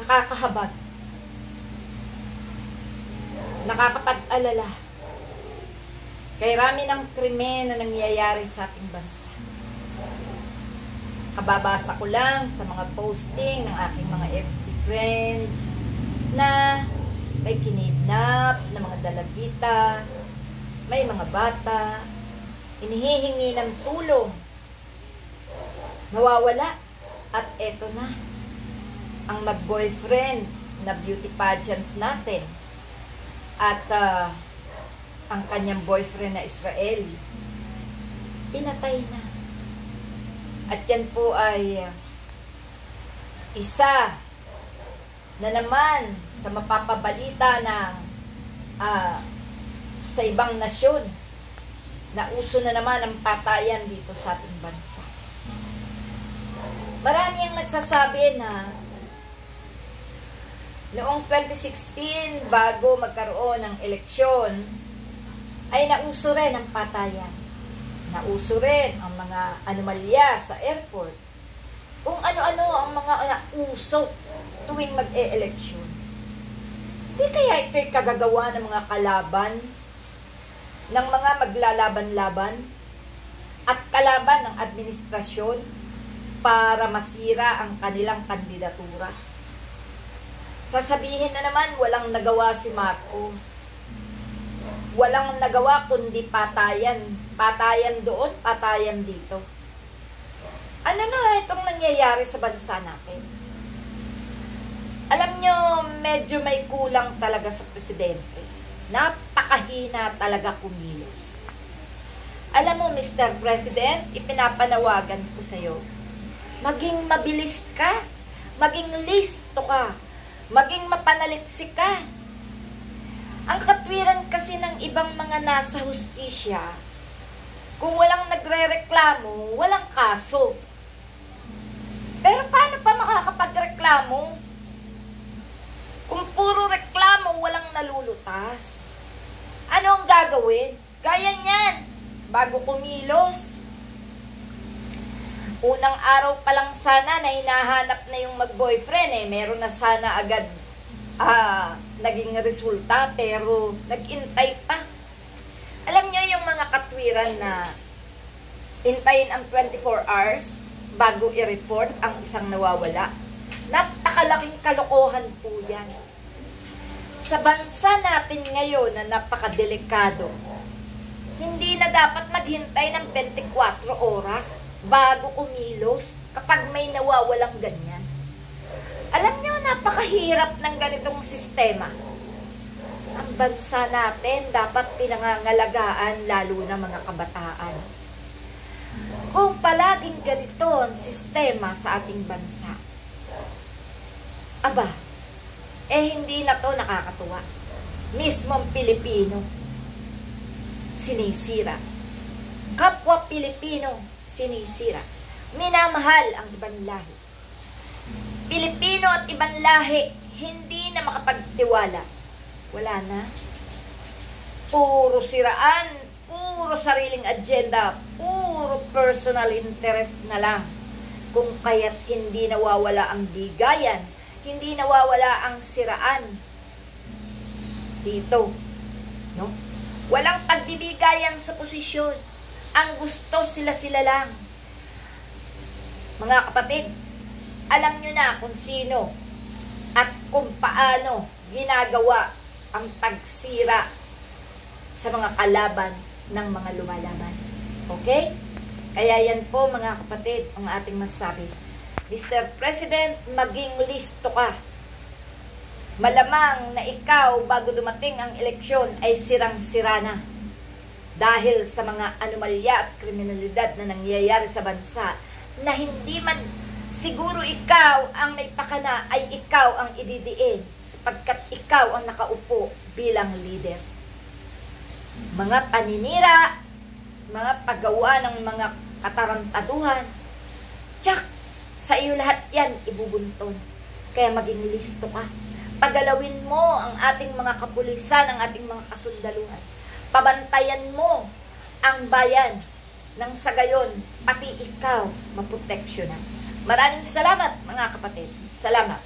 nakakahabag, nakakapag-alala. Kay rami ng krimen na nangyayari sa ating bansa. Kababasa ko lang sa mga posting ng aking mga FB friends na may kinidnap na mga dalagita, may mga bata, inihihingi ng tulong, nawawala, at eto na, ang mag-boyfriend na beauty pageant natin, at ang kanyang boyfriend na Israeli, pinatay na. At yan po ay isa na naman sa mapapabalita ng sa ibang nasyon na uso na naman ang patayan dito sa ating bansa. Marami ang nagsasabi na noong 2016, bago magkaroon ng eleksyon, ay nauso rin ang patayan. Nauso rin ang mga anomalya sa airport. Kung ano-ano ang mga nauso tuwing mag-e-eleksyon. Di kaya ito'y kagagawa ng mga kalaban, ng mga maglalaban-laban, at kalaban ng administrasyon para masira ang kanilang kandidatura. Sasabihin na naman, walang nagawa si Marcos. Walang nagawa kundi patayan. Patayan doon, patayan dito. Ano na itong nangyayari sa bansa natin? Alam nyo, medyo may kulang talaga sa presidente. Napakahina talaga kumilos. Alam mo, Mr. President, ipinapanawagan ko sa'yo, maging mabilis ka, maging listo ka, maging mapanaliksik ka. Ang katwiran kasi ng ibang mga nasa hustisya, kung walang nagre-reklamo, walang kaso. Pero paano pa makakapagreklamo? Kung puro reklamo, walang nalulutas. Ano ang gagawin? Gaya niyan, bago kumilos. Unang araw pa lang sana na hinahanap na yung mag-boyfriend, meron na sana agad naging resulta, pero nag-intay pa. Alam niyo yung mga katwiran na intayin ang 24 hours bago i-report ang isang nawawala. Napakalaking kalokohan po yan. Sa bansa natin ngayon na napakadelikado, hindi na dapat maghintay ng 24 oras bago kumilos kapag may nawawalang ganyan. Alam nyo, napakahirap ng ganitong sistema. Ang bansa natin dapat pinangangalagaan, lalo na mga kabataan. Kung palaging ganito ang sistema sa ating bansa, aba, hindi na to nakakatuwa. Mismong Pilipino, sinisira. Kapwa Pilipino, sinisira. Minamahal ang ibang lahi. Pilipino at ibang lahi, hindi na makapagtiwala. Wala na. Puro siraan, puro sariling agenda, puro personal interest na lang. Kung kaya't hindi nawawala ang bigayan, hindi nawawala ang siraan dito. No? Walang pagbibigayan sa posisyon. Ang gusto sila-sila lang. Mga kapatid, alam nyo na kung sino at kung paano ginagawa ang pagsira sa mga kalaban ng mga lumalaban. Okay? Kaya yan po mga kapatid ang ating masasabi. Mr. President, maging listo ka. Malamang na ikaw bago dumating ang eleksyon ay sirang-sira na. Dahil sa mga anomalya at kriminalidad na nangyayari sa bansa na hindi man siguro ikaw ang naipakana ay ikaw ang ididiin sapagkat ikaw ang nakaupo bilang leader. Mga paninira, mga paggawa ng mga katarantaduhan, tsak, sa iyo lahat yan ibubunton. Kaya maging listo ka. Pagalawin mo ang ating mga kapulisan, ang ating mga kasundaluhan. Pabantayan mo ang bayan nang sa gayon, pati ikaw maproteksyonan. Maraming salamat mga kapatid. Salamat.